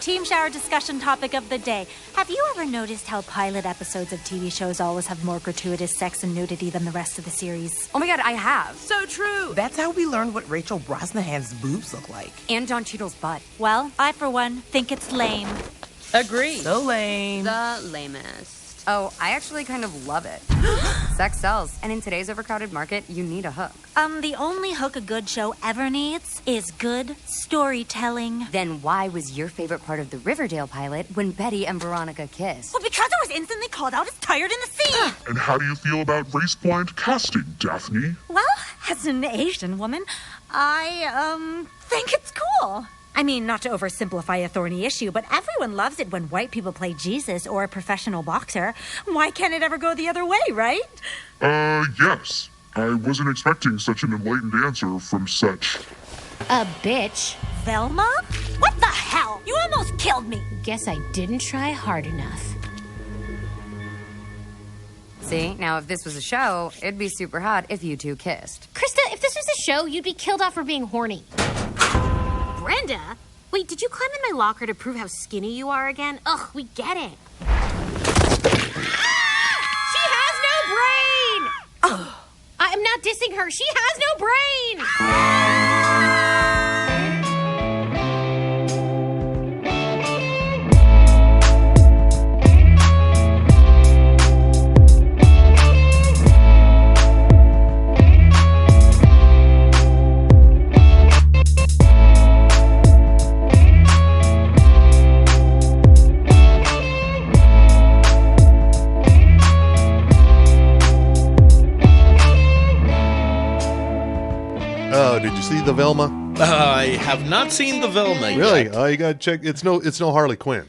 Team shower discussion topic of the day. Have you ever noticed how pilot episodes of TV shows always have more gratuitous sex and nudity than the rest of the series? Oh my god, I have. So true. That's how we learned what Rachel Brosnahan's boobs look like. And Don Cheadle's butt. Well, I, for one, think it's lame. Agree. So lame. The lamest. Oh, I actually kind of love it. Sex sells, and in today's overcrowded market, you need a hook. The only hook a good show ever needs is good storytelling. Then why was your favorite part of the Riverdale pilot when Betty and Veronica kissed? Well, because I was instantly called out as tired in the scene. And how do you feel about race-blind casting, Daphne? Well, as an Asian woman, I, think it's cool. I mean, not to oversimplify a thorny issue, but everyone loves it when white people play Jesus or a professional boxer. Why can't it ever go the other way, right? Yes. I wasn't expecting such an enlightened answer from such... A bitch. Velma? What the hell? You almost killed me. Guess I didn't try hard enough. See, now if this was a show, it'd be super hot if you two kissed. Krista, if this was a show, you'd be killed off for being horny. Brenda? Wait, did you climb in my locker to prove how skinny you are again? Ugh, we get it. She has no brain! Oh. I'm not dissing her. She has no brain! Did you see the Velma? I have not seen the Velma yet. Really? Oh, you gotta check. It's no Harley Quinn.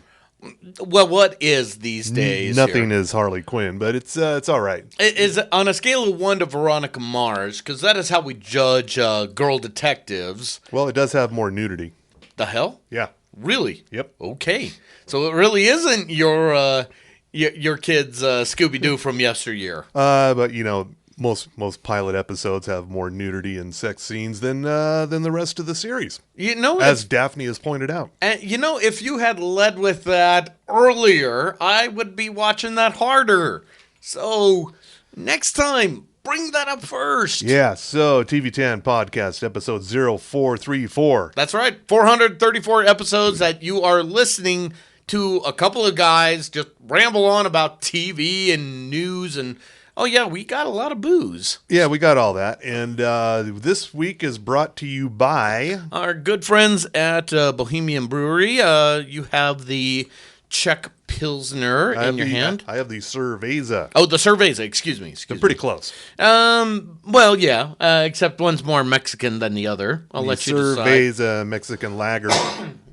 Well, what is these days? Nothing is Harley Quinn, but it's all right. Is it on a scale of 1 to Veronica Mars? Because that is how we judge girl detectives. Well, it does have more nudity. The hell? Yeah. Really? Yep. Okay. So it really isn't your kid's Scooby-Doo from yesteryear. But you know, most pilot episodes have more nudity and sex scenes than the rest of the series. You know, as Daphne has pointed out. And you know, if you had led with that earlier, I would be watching that harder. So next time, bring that up first. Yeah. So TV10 podcast episode 0434. That's right. 434 episodes that you are listening to a couple of guys just ramble on about TV and news and. Oh, yeah, we got a lot of booze. Yeah, we got all that. And this week is brought to you by... our good friends at Bohemian Brewery. You have the Czech Pilsner in your hand. I have the Cerveza. Oh, the Cerveza, excuse me. They're pretty close. Well, yeah, except one's more Mexican than the other. I'll let you decide. Cerveza Mexican Lager.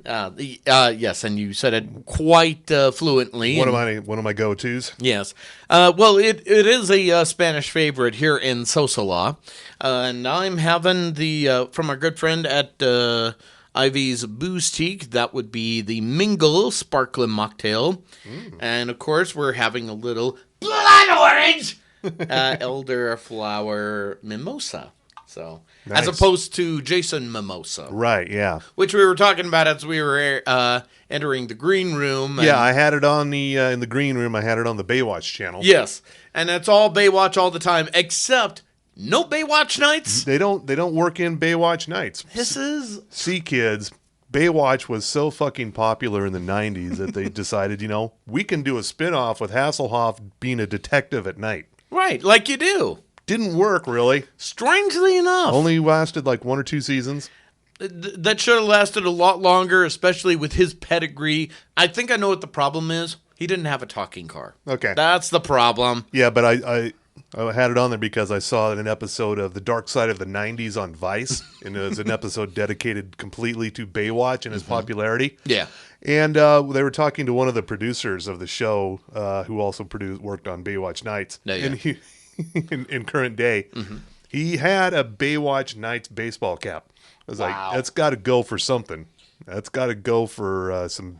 Yes, and you said it quite fluently. One of my go-tos. Yes. Well, it is a Spanish favorite here in Sosola. And I'm having the, from our good friend at Ivy's Boostique, that would be the Mingle Sparkling Mocktail. And, of course, we're having a little blood orange elderflower mimosa. So, nice. As opposed to Jason Mimosa. Right, yeah. Which we were talking about as we were entering the green room. Yeah, I had it on the in the green room. I had it on the Baywatch channel. Yes, and it's all Baywatch all the time, except no Baywatch nights. They don't work in Baywatch nights. This is... See, kids, Baywatch was so fucking popular in the 90s that they decided, we can do a spinoff with Hasselhoff being a detective at night. Right, like you do. Didn't work, really. Strangely enough. Only lasted like 1 or 2 seasons. That should have lasted a lot longer, especially with his pedigree. I think I know what the problem is. He didn't have a talking car. Okay. That's the problem. Yeah, but I had it on there because I saw an episode of The Dark Side of the 90s on Vice, and it was an episode dedicated completely to Baywatch and his popularity. Yeah. And they were talking to one of the producers of the show who also worked on Baywatch Nights. Yeah. And he... in current day, he had a Baywatch Nights baseball cap. I was like, that's got to go for something. That's got to go for some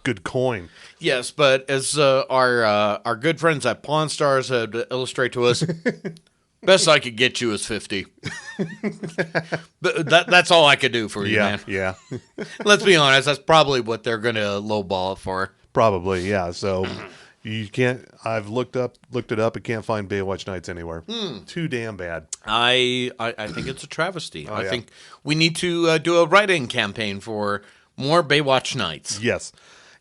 good coin. Yes, but as our good friends at Pawn Stars had illustrate to us, Best I could get you is 50. That's all I could do for you, man. Yeah. Let's be honest. That's probably what they're going to lowball it for. Probably, yeah. So you can't. I've looked it up. I can't find Baywatch Nights anywhere. Too damn bad. I think it's a travesty. I yeah. think we need to do a write-in campaign for more Baywatch Nights. Yes,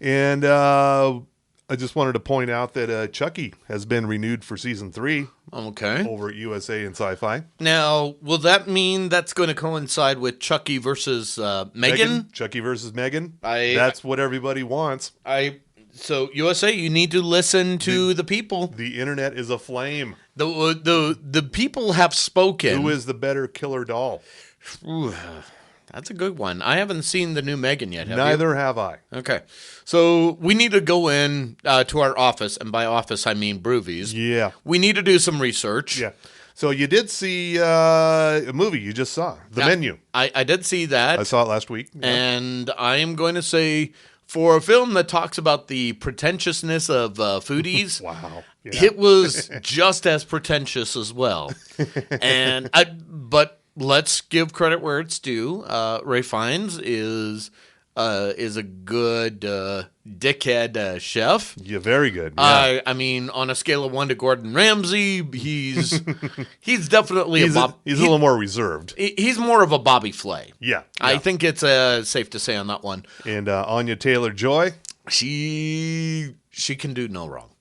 and I just wanted to point out that Chucky has been renewed for season 3. Okay. Over at USA and Sci-Fi. Now, will that mean that's going to coincide with Chucky versus Megan? Chucky versus Megan. That's what everybody wants. So USA, you need to listen to the people. The internet is aflame. The people have spoken. Who is the better killer doll? Ooh, that's a good one. I haven't seen the new Megan yet. Neither have I. Okay. So we need to go in to our office, and by office I mean Broovies. Yeah. We need to do some research. Yeah. So you did see a movie you just saw, The Menu. I did see that. I saw it last week. Yeah. And I am going to say, for a film that talks about the pretentiousness of foodies, wow. Yeah. It was just as pretentious as well. But let's give credit where it's due. Ray Fiennes is a good dickhead chef. Yeah, very good. Yeah. I mean, on a scale of 1 to Gordon Ramsay, he's definitely he's a little more reserved. He's more of a Bobby Flay. Yeah. I think it's safe to say on that one. And Anya Taylor-Joy, she can do no wrong.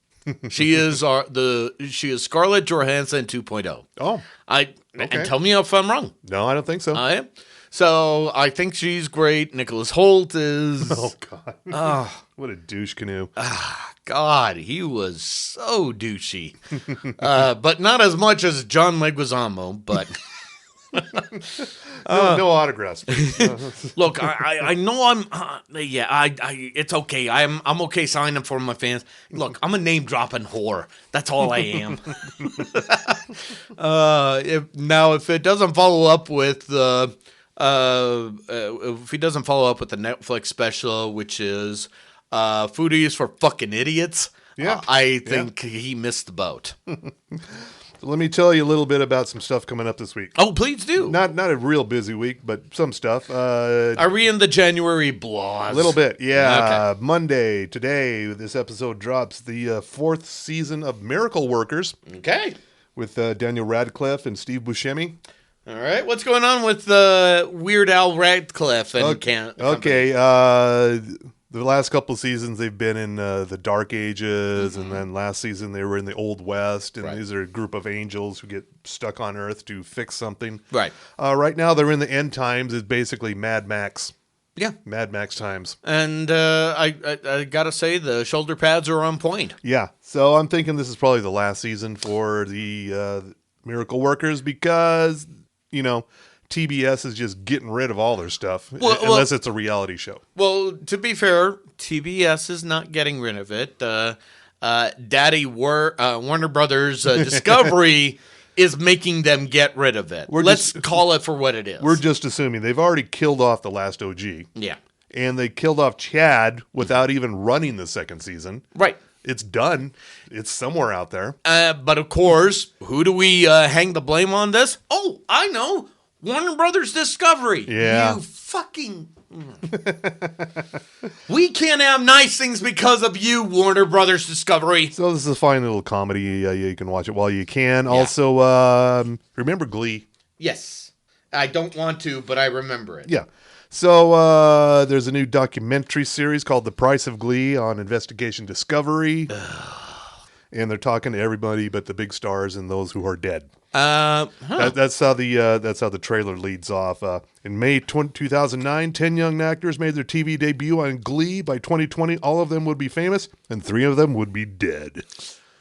She is Scarlett Johansson 2.0. Oh, okay. And tell me if I'm wrong. No, I don't think so. I am. So I think she's great. Nicholas Hoult is. Oh God! What a douche canoe! God, he was so douchey, but not as much as John Leguizamo. But no autographs. look, I know it's okay. I'm okay signing for my fans. Look, I'm a name dropping whore. That's all I am. If it doesn't follow up with if he doesn't follow up with the Netflix special, which is Foodies for Fucking Idiots, I think he missed the boat. Let me tell you a little bit about some stuff coming up this week. Oh, please do. Not a real busy week, but some stuff. Are we in the January blahs? A little bit, yeah. Okay. Monday, today, this episode drops the 4th season of Miracle Workers. Okay. With Daniel Radcliffe and Steve Buscemi. All right. What's going on with Weird Al Radcliffe and Okay. The last couple of seasons, they've been in the Dark Ages, and then last season they were in the Old West, and these are a group of angels who get stuck on Earth to fix something. Right. Right now, they're in the end times. It's basically Mad Max. Yeah. Mad Max times. And I got to say, the shoulder pads are on point. Yeah. So I'm thinking this is probably the last season for the Miracle Workers because, TBS is just getting rid of all their stuff, unless it's a reality show. Well, to be fair, TBS is not getting rid of it. Warner Brothers Discovery is making them get rid of it. Let's call it for what it is. We're just assuming. They've already killed off the last OG. Yeah. And they killed off Chad without even running the second season. Right. It's done. It's somewhere out there. But of course, who do we hang the blame on this? Oh, I know. Warner Brothers Discovery. Yeah. You fucking... We can't have nice things because of you, Warner Brothers Discovery. So this is a fine little comedy. You can watch it while you can. Yeah. Also, remember Glee? Yes. I don't want to, but I remember it. Yeah. So there's a new documentary series called The Price of Glee on Investigation Discovery. And they're talking to everybody but the big stars and those who are dead. That's how the trailer leads off. In May 2009, 10 young actors made their TV debut on Glee. By 2020, all of them would be famous, and 3 of them would be dead.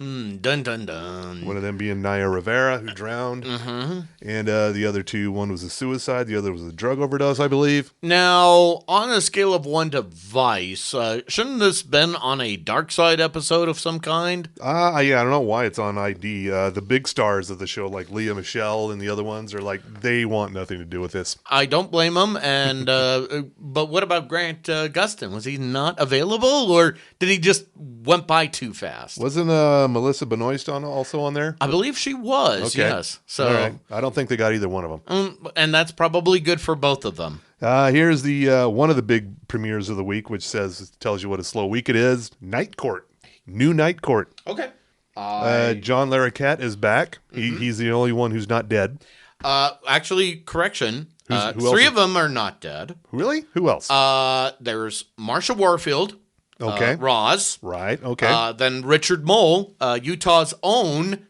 Dun, dun, dun. One of them being Naya Rivera, who drowned. Mm-hmm. And the other 2, one was a suicide, the other was a drug overdose, I believe. Now, on a scale of 1 to Vice, shouldn't this been on a Dark Side episode of some kind? Yeah, I don't know why it's on ID. The big stars of the show, like Leah Michele and the other ones, are like, they want nothing to do with this. I don't blame them. And but what about Grant Gustin? Was he not available, or did he just went by too fast? Wasn't Melissa Benoist also on there? I believe she was, Okay. yes. So, All right. I don't think they got either one of them. And that's probably good for both of them. Here's the one of the big premieres of the week, which tells you what a slow week it is. Night Court. New Night Court. Okay. John Larroquette is back. He's the only one who's not dead. Actually, correction. Who else Three is- of them are not dead. Really? Who else? There's Marsha Warfield. Okay. Roz. Right. Okay. Then Richard Mole, Utah's own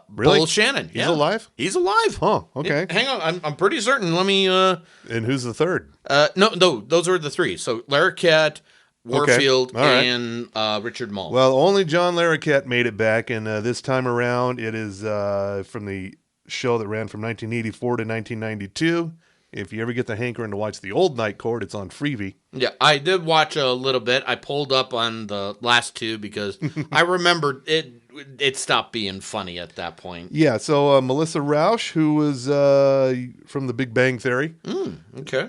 Really? Bull Shannon. He's alive? He's alive. Huh. Okay. Hang on. I'm pretty certain. Let me... And who's the third? No, those are the three. So Larroquette, Warfield, All right. and Richard Mole. Well, only John Larroquette made it back, and this time around, it is from the show that ran from 1984 to 1992. If you ever get the hankering to watch the old Night Court, it's on Freevee. Yeah, I did watch a little bit. I pulled up on the last two because I remembered it stopped being funny at that point. Yeah, so Melissa Rauch, who was from The Big Bang Theory. Okay.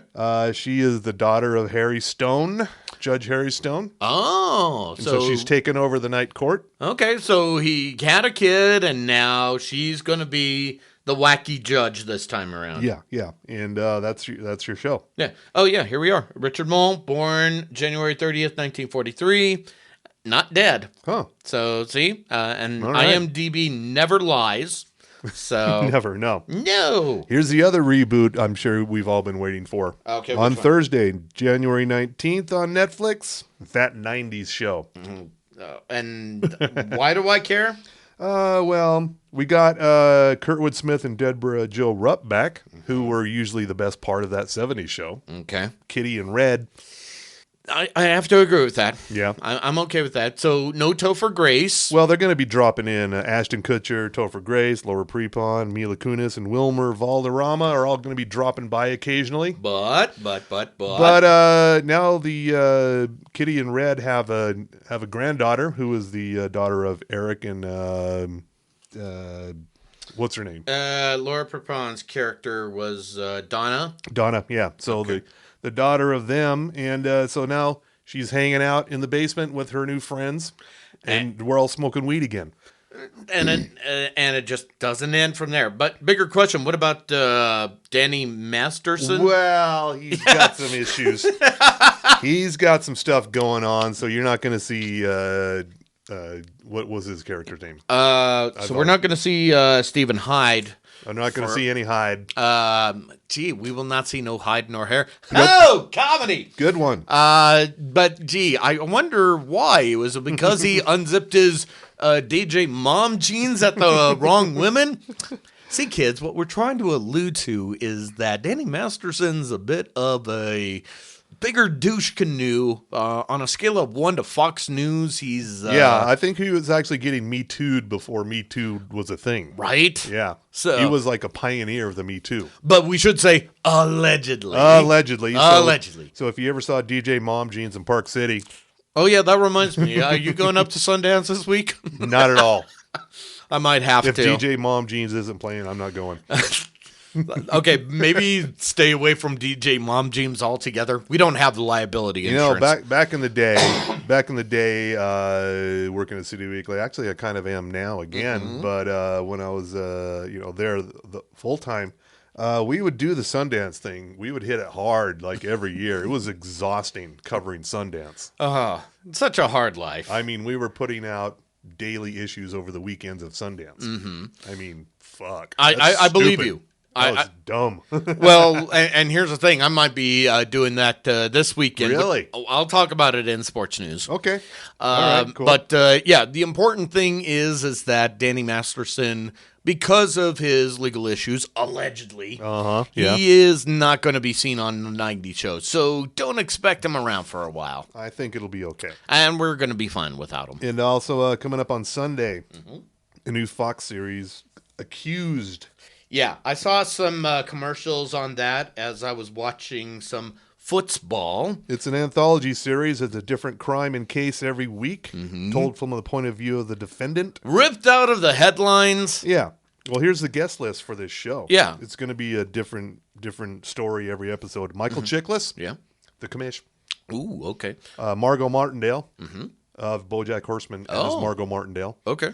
She is the daughter of Harry Stone, Judge Harry Stone. Oh, And so she's taken over the Night Court. Okay, so he had a kid, and now she's going to be the wacky judge this time around. Yeah, and that's your show. Yeah. Oh, yeah, here we are. Richard Mole, born January 30th, 1943. Not dead. Huh. So, see? And All right. IMDb never lies. So Never, no. No. Here's the other reboot I'm sure we've all been waiting for. Okay, On which one? Thursday, January 19th on Netflix, That 90s Show. And why do I care? Well, we got Kurtwood Smith and Deborah Jo Rupp back, who were usually the best part of that 70s show. Okay. Kitty and Red. I have to agree with that. Yeah. I'm okay with that. So no Topher Grace. Well, they're going to be dropping in Ashton Kutcher, Topher Grace, Laura Prepon, Mila Kunis, and Wilmer Valderrama are all going to be dropping by occasionally. But Now the Kitty and Red have a granddaughter who is the daughter of Eric and what's her name? Laura Prepon's character was Donna. Donna. Yeah. So the daughter of them, and so now she's hanging out in the basement with her new friends, and we're all smoking weed again. And it just doesn't end from there. But bigger question: what about Danny Masterson? Well, he's got some issues. He's got some stuff going on, so you're not going to see what was his character's name? So we're not going to see Stephen Hyde. I'm not going to see any Hyde. We will not see no hide nor hair. Oh, comedy. Good one. But gee, I wonder why. Was it because he unzipped his DJ mom jeans at the wrong women? See, kids, what we're trying to allude to is that Danny Masterson's a bit of a bigger douche canoe. On a scale of 1 to Fox News, he's... yeah, I think he was actually getting Me Too'd before Me Too was a thing. Right? Yeah. So he was like a pioneer of the Me Too. But we should say allegedly. Allegedly. Allegedly. So if you ever saw DJ Mom Jeans in Park City... Oh, yeah, that reminds me. Are you going up to Sundance this week? Not at all. I might have If to. DJ Mom Jeans isn't playing, I'm not going. Okay, maybe stay away from DJ Mom Jeans altogether. We don't have the liability insurance. back in the day, working at City Weekly. Actually, I kind of am now again. Mm-hmm. But when I was, there the full time, we would do the Sundance thing. We would hit it hard like every year. It was exhausting covering Sundance. Such a hard life. I mean, we were putting out daily issues over the weekends of Sundance. Mm-hmm. I mean, fuck. I believe stupid. you. That was dumb. Well, and here's the thing. I might be doing that this weekend. Really? I'll talk about it in sports news. Okay. All right, cool. But, yeah, the important thing is that Danny Masterson, because of his legal issues, allegedly, yeah. he is not going to be seen on the 90 shows. So don't expect him around for a while. I think it'll be okay. And we're going to be fine without him. And also coming up on Sunday, a new Fox series, Accused. Yeah, I saw some commercials on that as I was watching some football. It's an anthology series. It's a different crime and case every week, Mm-hmm. told from the point of view of the defendant. Ripped out of the headlines. Yeah. Well, here's the guest list for this show. Yeah. It's going to be a different story every episode. Michael Chiklis, Yeah. the commish. Ooh, okay. Margot Martindale of BoJack Horseman as Oh. Margot Martindale. Okay.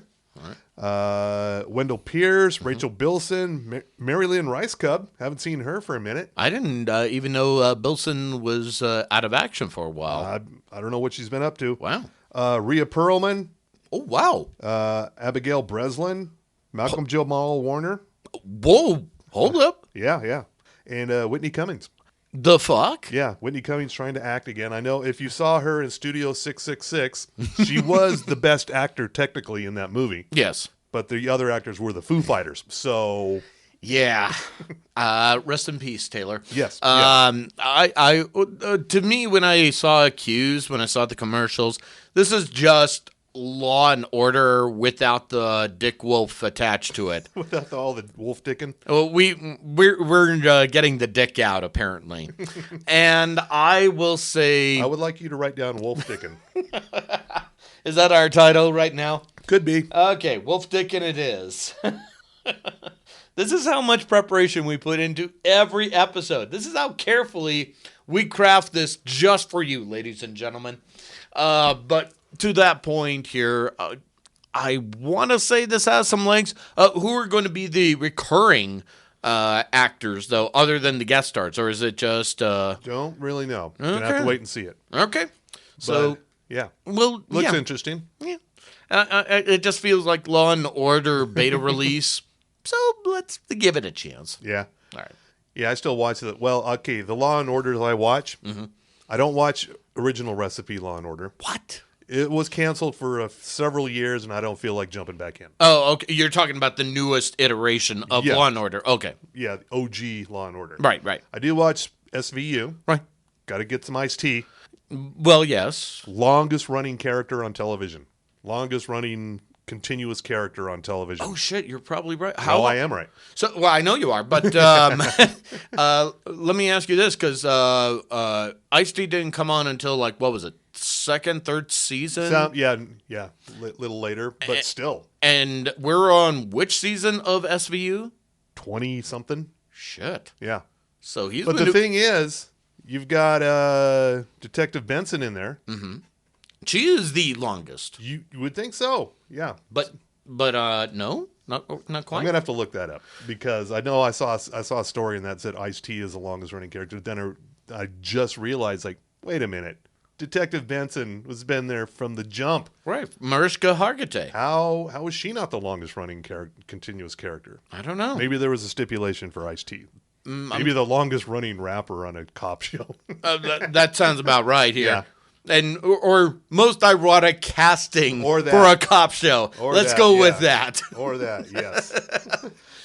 Wendell Pierce, Rachel Bilson, Mary Lynn Rice Cub. Haven't seen her for a minute. I didn't even know Bilson was out of action for a while. I don't know what she's been up to. Wow. Rhea Perlman, Oh, wow. Abigail Breslin, Malcolm Jamal Warner. Whoa. Hold up. Yeah. And Whitney Cummings. The fuck? Yeah, Whitney Cummings trying to act again. I know if you saw her in Studio 666, she was the best actor technically in that movie. Yes. But the other actors were the Foo Fighters. So, yeah. Rest in peace, Taylor. Yes. To me, when I saw Accused, when I saw the commercials, this is just Law and Order without the Dick Wolf attached to it. without all the wolf dicking. Well, we're getting the dick out apparently, and I will say, I would like you to write down wolf dicking. is that our title right now? Could be. Okay, Wolf Dickin' it is. This is how much preparation we put into every episode. This is how carefully we craft this just for you, ladies and gentlemen. But to that point here, I want to say this has some legs. Who are going to be the recurring actors, though, other than the guest stars? Or is it just... Don't really know. Gonna have to wait and see it. Okay. So, yeah. Well, Looks yeah. interesting. Yeah. It just feels like Law and Order beta release. So let's give it a chance. Yeah. All right. Yeah, I still watch it. Well, okay, the Law and Order that I watch, I don't watch original recipe Law and Order. What? It was canceled for several years, and I don't feel like jumping back in. Oh, okay. You're talking about the newest iteration of Law and Order. Okay. Yeah, OG Law and Order. Right. I do watch SVU. Right. Got to get some iced tea. Well, yes. Longest running character on television. Longest running continuous character on television. Oh, shit. You're probably right. I am right. So, well, I know you are, but let me ask you this, because Ice-T didn't come on until, like, what was it, second, third season? Yeah, little later, but still. And we're on which season of SVU? 20-something. Shit. Yeah. So he's But the thing is, you've got Detective Benson in there. Mm-hmm. She is the longest. You would think so, yeah. But no, not quite. I'm gonna have to look that up because I know I saw a story in that said Ice-T is the longest running character. Then I just realized, like, wait a minute, Detective Benson has been there from the jump. Right, Mariska Hargitay. How is she not the longest running continuous character? I don't know. Maybe there was a stipulation for Ice-T. Maybe the longest running rapper on a cop show. That sounds about right here. Yeah. And or most ironic casting Or that. for a cop show. Let's go with that. Or that, yes.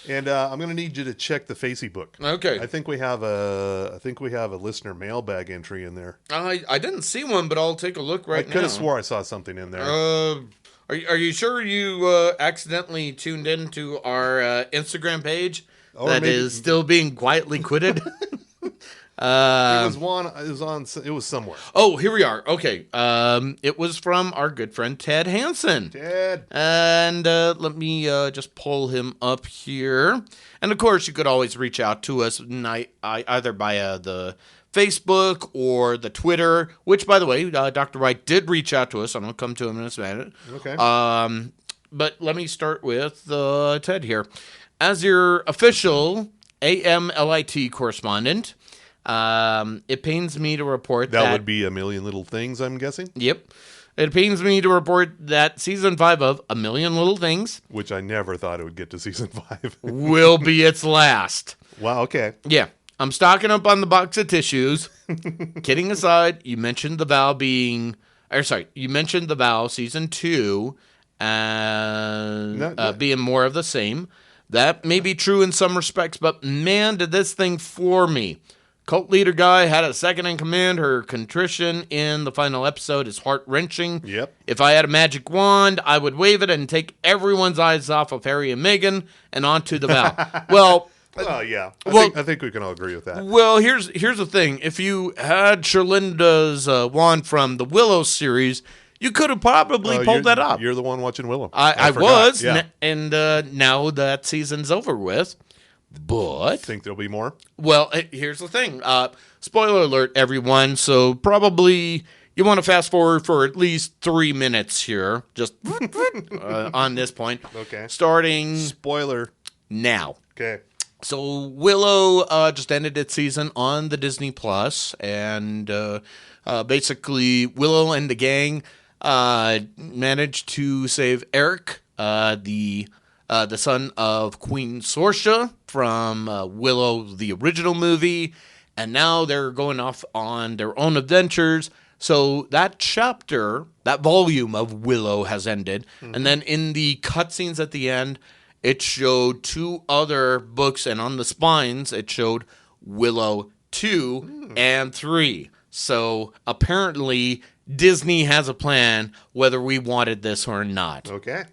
And I'm going to need you to check the Facebook. Okay. I think we have a listener mailbag entry in there. I didn't see one, but I'll take a look right now. I could have swore I saw something in there. Are you sure you accidentally tuned into our Instagram page that is still being quietly quitted? It was somewhere. Oh, here we are. Okay. It was from our good friend Ted Hansen. Ted. And let me just pull him up here. And of course, you could always reach out to us either via the Facebook or the Twitter, which, by the way, Dr. White did reach out to us. I'm going to come to him in a minute. Okay. But let me start with Ted here. As your official AMLIT correspondent, it pains me to report that... That would be A Million Little Things, I'm guessing? Yep. It pains me to report that Season 5 of A Million Little Things... Which I never thought it would get to Season 5. ...will be its last. Wow, okay. Yeah. I'm stocking up on the box of tissues. Kidding aside, you mentioned The Vow being... you mentioned The Vow Season 2 and being more of the same. That may be true in some respects, but man, did this thing floor me. Cult leader guy had a second in command. Her contrition in the final episode is heart-wrenching. Yep. If I had a magic wand, I would wave it and take everyone's eyes off of Harry and Meghan and onto The Vow. Well, yeah. I think we can all agree with that. Well, here's the thing. If you had Sherlinda's wand from the Willow series, you could have probably pulled that up. You're the one watching Willow. I was, yeah. And now that season's over with. But think there'll be more? Well, here's the thing. Spoiler alert, everyone. So probably you want to fast forward for at least 3 minutes here, just on this point. Okay. Starting Spoiler. now. Okay. So Willow just ended its season on the Disney Plus, and basically Willow and the gang managed to save Eric, the son of Queen Sorsha from Willow, the original movie, and now they're going off on their own adventures. So that chapter, that volume of Willow has ended, and then in the cutscenes at the end, it showed 2 other books, and on the spines, it showed Willow 2 and 3. So apparently, Disney has a plan whether we wanted this or not. Okay.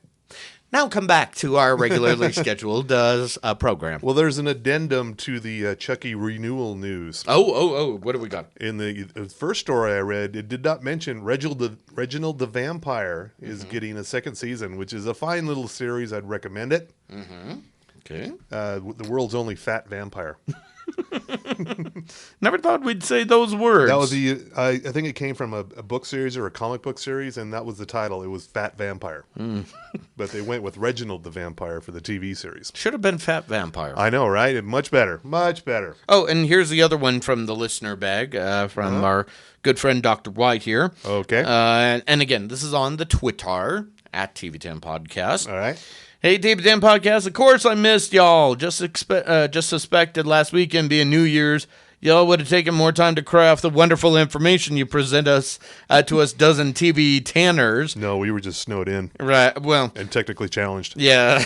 Now come back to our regularly scheduled program. Well, there's an addendum to the Chucky renewal news. Oh, what do we got? In the first story I read, it did not mention Reginald the Vampire is getting a second season, which is a fine little series. I'd recommend it. Okay. The world's only fat vampire. Never thought we'd say those words. That was I think it came from a book series or a comic book series, and that was the title. It was Fat Vampire. But they went with Reginald the Vampire for the TV series. Should have been Fat Vampire. I know, right? Much better. Much better. Oh, and here's the other one from the listener bag from our good friend Dr. White here. Okay. And again, this is on the Twitter at TV10 Podcast. All right. Hey, TV10 Podcast. Of course, I missed y'all. Just suspected last weekend being New Year's. Y'all would have taken more time to craft the wonderful information you present us to us dozen TV tanners. No, we were just snowed in. Right. Well. And technically challenged. Yeah.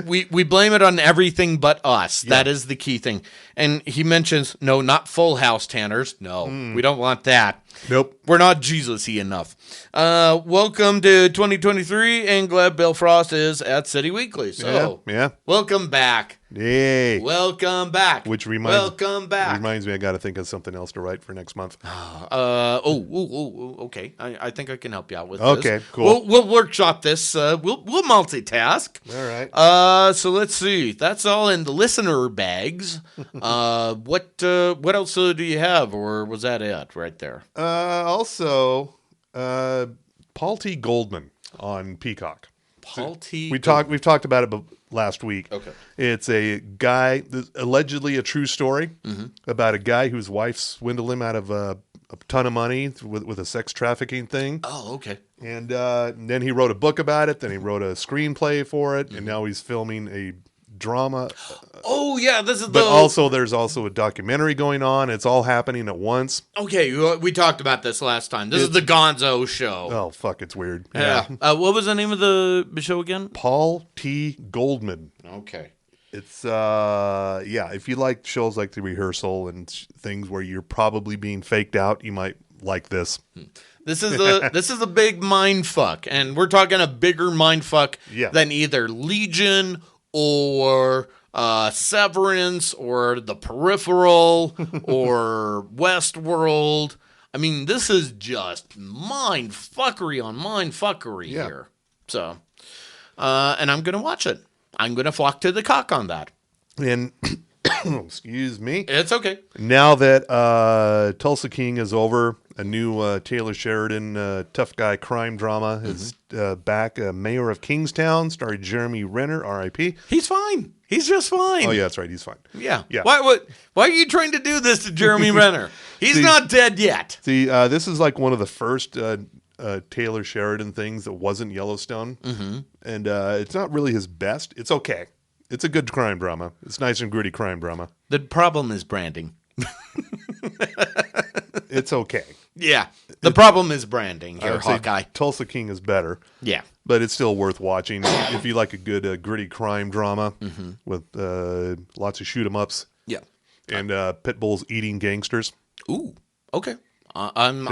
We blame it on everything but us. Yeah. That is the key thing. And he mentions, no, not Full House tanners. No, we don't want that. Nope. We're not Jesus-y enough. Welcome to 2023, and glad Bill Frost is at City Weekly. So, Yeah. welcome back. Yay. Welcome back. Which welcome back. Reminds me, I got to think of something else to write for next month. Okay. I think I can help you out with this. Okay, cool. We'll workshop this. We'll multitask. All right. So let's see. That's all in the listener bags. What else do you have, or was that it right there? Also, Paul T. Goldman on Peacock. Paul T. We've talked about it last week. Okay. It's a guy, allegedly a true story about a guy whose wife swindled him out of a ton of money with a sex trafficking thing. Oh, okay. And then he wrote a book about it. Then he wrote a screenplay for it, and now he's filming a drama. Oh yeah, this is But also, there's also a documentary going on. It's all happening at once. Okay, we talked about this last time. This is the Gonzo show. Oh fuck, it's weird. Yeah. What was the name of the show again? Paul T. Goldman. Okay. It's if you like shows like The Rehearsal and things where you're probably being faked out, you might like this. This is a big mind fuck, and we're talking a bigger mind fuck than either Legion or Severance or The Peripheral or Westworld. I mean, this is just mind fuckery on mind fuckery here. So, and I'm gonna watch it. I'm gonna flock to the cock on that. And excuse me, it's okay. Now that Tulsa King is over, a new Taylor Sheridan tough guy crime drama is back. Mayor of Kingstown, starring Jeremy Renner, R.I.P. He's fine. He's just fine. Oh yeah, that's right. He's fine. Yeah. Why are you trying to do this to Jeremy Renner? He's not dead yet. See, this is like one of the first Taylor Sheridan things that wasn't Yellowstone, and it's not really his best. It's okay. It's a good crime drama. It's nice and gritty crime drama. The problem is branding. It's okay. Yeah. The problem is branding here, Hawkeye. Tulsa King is better. Yeah. But it's still worth watching if you like a good gritty crime drama with lots of shoot 'em ups. Yeah. And pit bulls eating gangsters. Ooh. Okay. I'm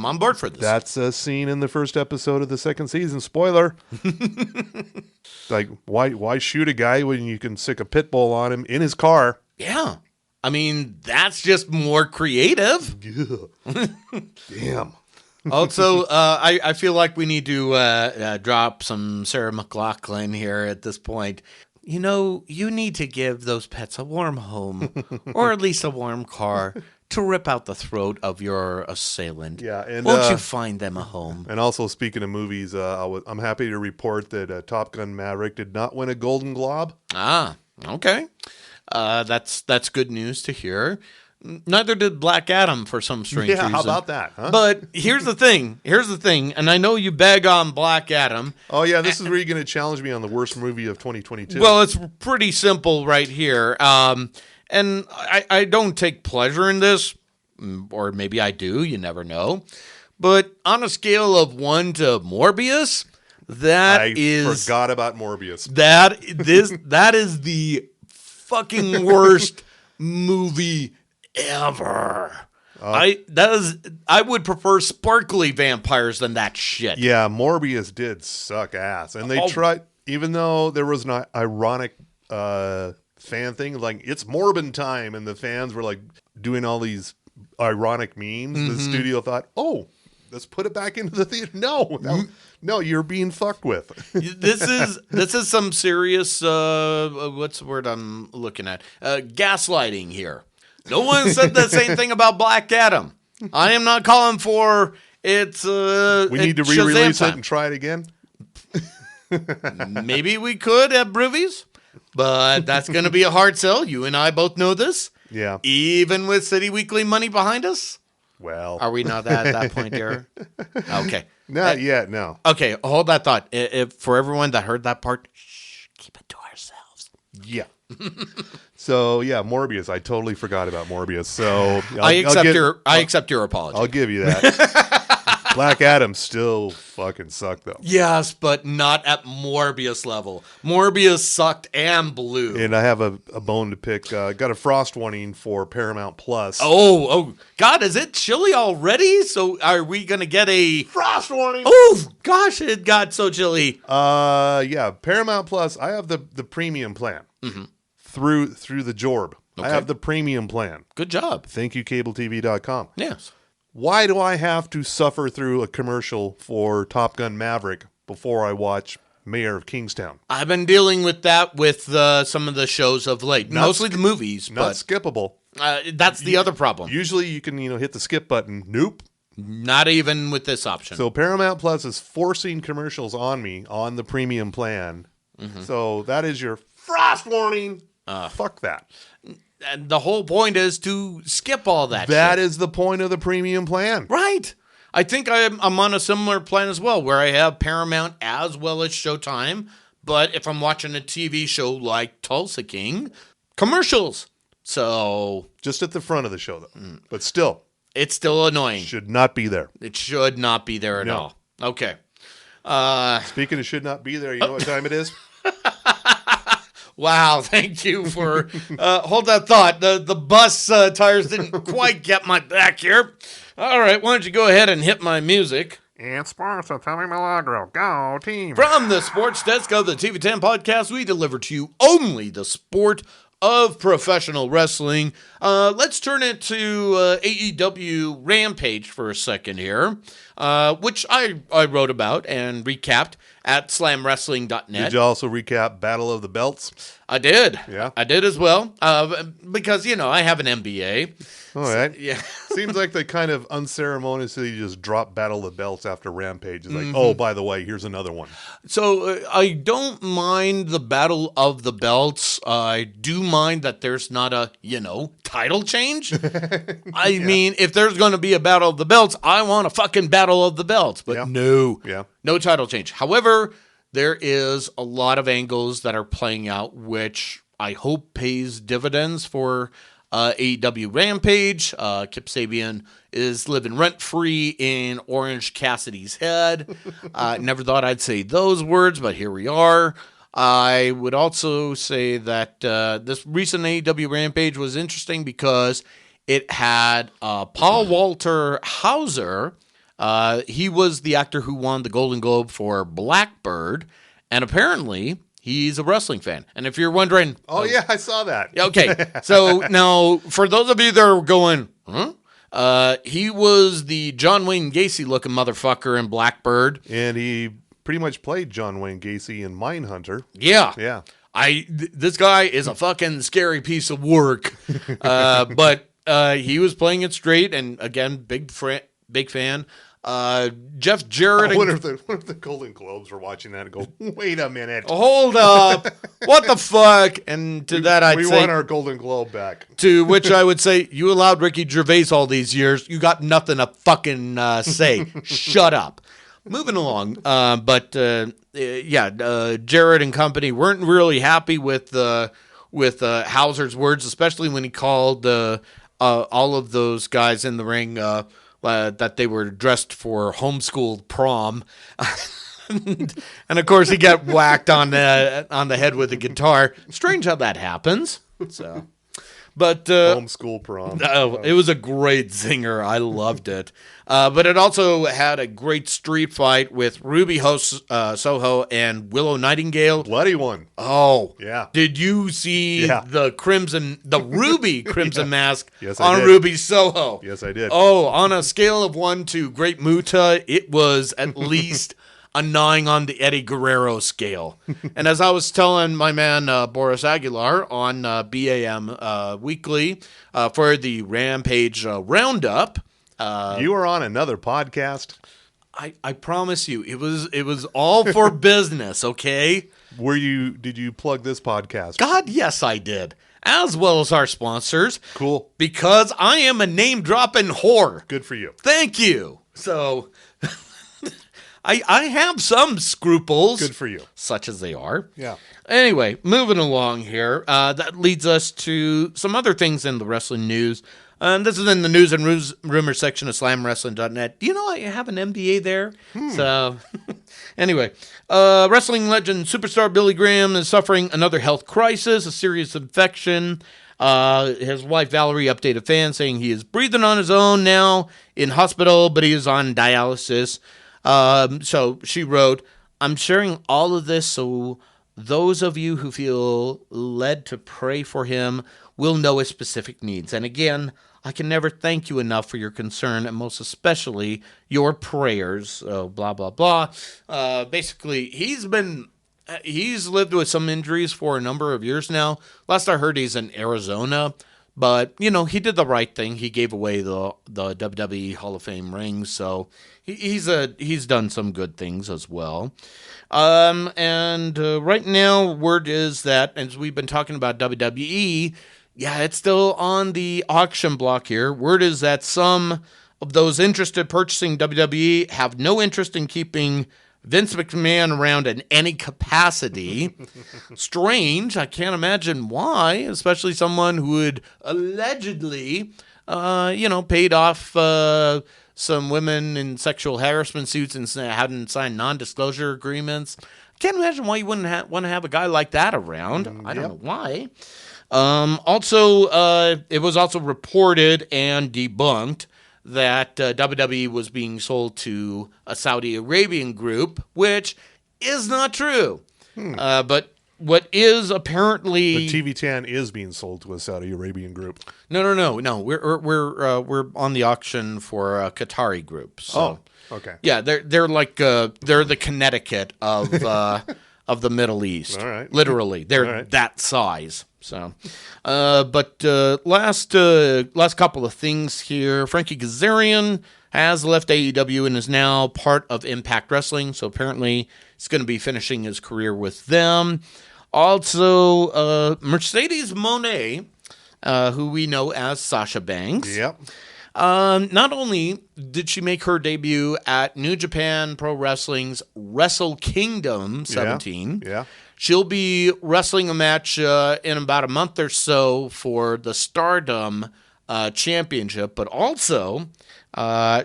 on board for this. That's a scene in the first episode of the second season. Spoiler. Like, why shoot a guy when you can stick a pit bull on him in his car? Yeah. I mean, that's just more creative. Damn. Also, I feel like we need to drop some Sarah McLachlan here at this point. You know, you need to give those pets a warm home, or at least a warm car, to rip out the throat of your assailant. Yeah, and won't you find them a home? And also, speaking of movies, I'm happy to report that Top Gun Maverick did not win a Golden Globe. Ah, okay. That's good news to hear. Neither did Black Adam for some strange reason. How about that, huh? But here's the thing, and I know you beg on Black Adam. Oh, yeah, this is where you're going to challenge me on the worst movie of 2022. Well, it's pretty simple right here. And I don't take pleasure in this, or maybe I do, you never know. But on a scale of 1 to Morbius, I forgot about Morbius. That is the fucking worst movie ever. I would prefer sparkly vampires than that shit. Yeah, Morbius did suck ass. And they tried, even though there was an ironic fan thing, like it's Morbin time, and the fans were like doing all these ironic memes. The studio thought, oh, let's put it back into the theater. No, you're being fucked with. This is some serious what's the word I'm looking at? Gaslighting here. No one said the same thing about Black Adam. I am not calling for it's we need to re-release it and try it again. Maybe we could at Broovies, but that's going to be a hard sell. You and I both know this. Yeah. Even with City Weekly money behind us. Well, are we not at that point here? Okay. Not yet, no. Okay, hold that thought. If for everyone that heard that part, keep it to ourselves. Yeah. So yeah, Morbius. I totally forgot about Morbius. So I accept your apology. I'll give you that. Black Adam still fucking sucked though. Yes, but not at Morbius level. Morbius sucked and blew. And I have a bone to pick. Got a frost warning for Paramount Plus. Oh, God, is it chilly already? So are we gonna get a frost warning? Oh gosh, it got so chilly. Yeah, Paramount Plus. I have the premium plan through the Jorb. Okay. I have the premium plan. Good job. Thank you, CableTV.com. Yes. Why do I have to suffer through a commercial for Top Gun Maverick before I watch Mayor of Kingstown? I've been dealing with that with some of the shows of late. Mostly the movies. Not skippable. That's the other problem. Usually you can hit the skip button. Nope. Not even with this option. So Paramount Plus is forcing commercials on me on the premium plan. So that is your frost warning. Fuck that. And the whole point is to skip all that shit. That is the point of the premium plan. Right. I think I'm on a similar plan as well, where I have Paramount as well as Showtime. But if I'm watching a TV show like Tulsa King, commercials. So just at the front of the show, though. But still. It's still annoying. Should not be there. It should not be there at all. Okay. Speaking of should not be there, you know what time it is? Wow, thank you for hold that thought. The bus tires didn't quite get my back here. All right, why don't you go ahead and hit my music? And sports with Tommy Milagro. Go team. From the sports desk of the TV10 podcast, we deliver to you only the sport of professional wrestling. Let's turn it to AEW Rampage for a second here, which I wrote about and recapped at slamwrestling.net. Did you also recap Battle of the Belts? I did. Yeah. I did as well, because, I have an MBA. All right. Yeah. Seems like they kind of unceremoniously just drop Battle of the Belts after Rampage. It's like, oh, by the way, here's another one. So I don't mind the Battle of the Belts. I do mind that there's not a, title change. I mean, if there's going to be a Battle of the Belts, I want a fucking Battle of the Belts. But no title change. However, there is a lot of angles that are playing out, which I hope pays dividends for AEW Rampage. Kip Sabian is living rent-free in Orange Cassidy's head. Never thought I'd say those words, but here we are. I would also say that this recent AEW Rampage was interesting because it had Paul Walter Hauser. He was the actor who won the Golden Globe for Blackbird, and apparently he's a wrestling fan. And if you're wondering... Oh, yeah, I saw that. Okay, so now, for those of you that are going, he was the John Wayne Gacy-looking motherfucker in Blackbird. And he pretty much played John Wayne Gacy in Mindhunter. Yeah. Yeah. This guy is a fucking scary piece of work. But he was playing it straight, and again, big fan. Jeff Jarrett. I wonder if the Golden Globes were watching that and go, wait a minute. Hold up. What the fuck? And to that I'd we say... want our Golden Globe back. To which I would say, you allowed Ricky Gervais all these years. You got nothing to fucking say. Shut up. Moving along. Jarrett and company weren't really happy with Hauser's words, especially when he called all of those guys in the ring that they were dressed for Homeschool Prom. And of course, he got whacked on the head with a guitar. Strange how that happens. So, but Homeschool Prom. It was a great zinger. I loved it. But it also had a great street fight with Ruby Soho and Willow Nightingale. Bloody one. Oh, yeah. Did you see the Ruby Crimson Mask Yes, I on did. Ruby Soho? Yes, I did. Oh, on a scale of 1 to Great Muta, it was at least a 9 on the Eddie Guerrero scale. And as I was telling my man Boris Aguilar on BAM Weekly for the Rampage Roundup, you were on another podcast. I promise you, it was all for business. Okay. Did you plug this podcast? God, yes, I did. As well as our sponsors. Cool. Because I am a name-dropping whore. Good for you. Thank you. So, I have some scruples. Good for you. Such as they are. Yeah. Anyway, moving along here. That leads us to some other things in the wrestling news. This is in the news and rumors section of slamwrestling.net. Do you know I have an MDA there? So, anyway, wrestling legend superstar Billy Graham is suffering another health crisis, a serious infection. His wife Valerie updated fans saying he is breathing on his own now in hospital, but he is on dialysis. So she wrote, I'm sharing all of this so those of you who feel led to pray for him will know his specific needs. And again, I can never thank you enough for your concern, and most especially your prayers. Blah, blah, blah. Basically, he's lived with some injuries for a number of years now. Last I heard, he's in Arizona. But, he did the right thing. He gave away the WWE Hall of Fame ring, so he's done some good things as well. And right now, word is that, as we've been talking about WWE, it's still on the auction block here. Word is that some of those interested purchasing WWE have no interest in keeping Vince McMahon around in any capacity. Strange. I can't imagine why, especially someone who would allegedly, paid off some women in sexual harassment suits and hadn't signed non-disclosure agreements. I can't imagine why you wouldn't want to have a guy like that around. I don't know why. It was also reported and debunked that WWE was being sold to a Saudi Arabian group, which is not true. But what is apparently... But TV10 is being sold to a Saudi Arabian group. No. We're on the auction for a Qatari group. So. Oh, okay. Yeah, they're like they're the Connecticut of of the Middle East. All right. Literally, they're that size. So, but last couple of things here. Frankie Kazarian has left AEW and is now part of Impact Wrestling. So apparently, he's going to be finishing his career with them. Also, Mercedes Moné, who we know as Sasha Banks. Yep. Not only did she make her debut at New Japan Pro Wrestling's Wrestle Kingdom 17, she'll be wrestling a match in about a month or so for the Stardom Championship, but also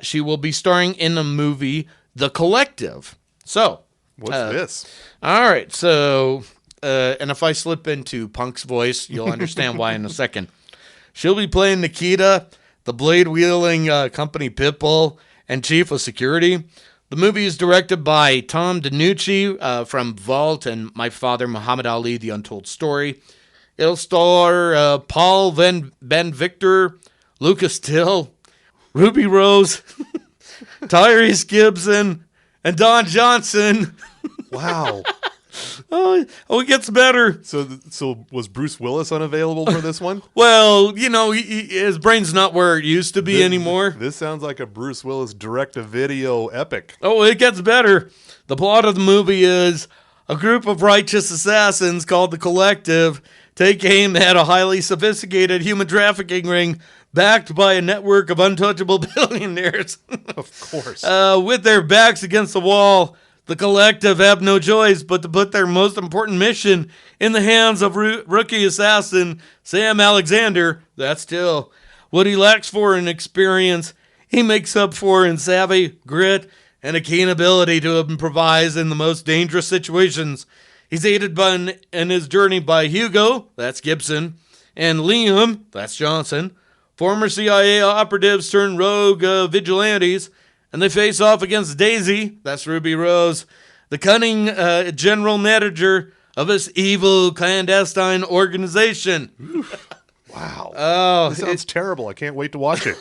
she will be starring in the movie The Collective. So, what's this? All right, so, and if I slip into Punk's voice, you'll understand why in a second. She'll be playing Nikita, the blade-wielding company Pitbull, and chief of security. The movie is directed by Tom DiNucci from Vault and My Father, Muhammad Ali, The Untold Story. It'll star Paul Ben Victor, Lucas Till, Ruby Rose, Tyrese Gibson, and Don Johnson. Wow. Oh, it gets better. So was Bruce Willis unavailable for this one? Well, his brain's not where it used to be anymore. This sounds like a Bruce Willis direct-to-video epic. Oh, it gets better. The plot of the movie is a group of righteous assassins called the Collective take aim at a highly sophisticated human trafficking ring backed by a network of untouchable billionaires. Of course. With their backs against the wall, the Collective have no choice but to put their most important mission in the hands of rookie assassin Sam Alexander. That's still what he lacks for in experience. He makes up for in savvy, grit, and a keen ability to improvise in the most dangerous situations. He's aided in his journey by Hugo, that's Gibson, and Liam, that's Johnson, former CIA operatives turned rogue vigilantes, and they face off against Daisy, that's Ruby Rose, the cunning general manager of this evil clandestine organization. Wow. Oh, this sounds terrible. I can't wait to watch it.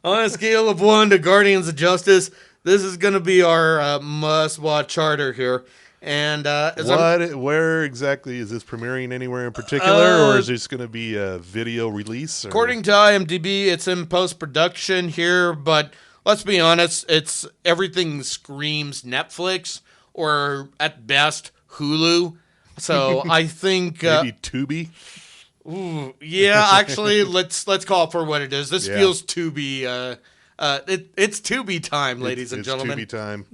On a scale of 1 to Guardians of Justice, this is going to be our must-watch charter here. And where exactly is this premiering anywhere in particular, or is this going to be a video release? Or? According to IMDb, it's in post-production here, but let's be honest, it's everything screams Netflix or at best Hulu. So I think maybe Tubi. Ooh, yeah, actually, let's call it for what it is. This feels Tubi. It's Tubi time, ladies and gentlemen. It's Tubi time.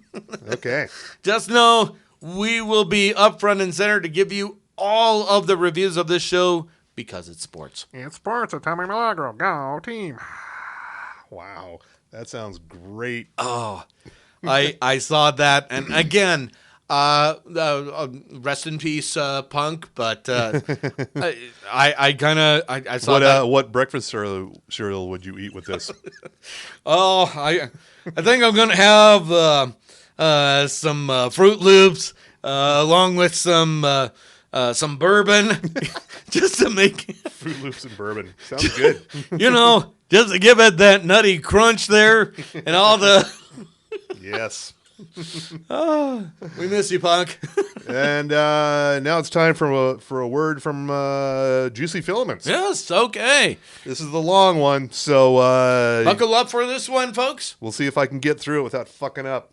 Okay. Just know we will be up front and center to give you all of the reviews of this show because it's sports. It's sports with Tommy Milagro. Go team. Wow, that sounds great. Oh, I saw that, and again, rest in peace, Punk. But I saw that. What breakfast cereal would you eat with this? Oh, I think I'm gonna have some Fruit Loops along with some bourbon, just to make Fruit Loops and bourbon. Sounds good. Just to give it that nutty crunch there and all the. Yes. Oh, we miss you, Punk. And now it's time for a word from Juicy Filaments. Yes, okay. This is the long one, so buckle up for this one, folks. We'll see if I can get through it without fucking up.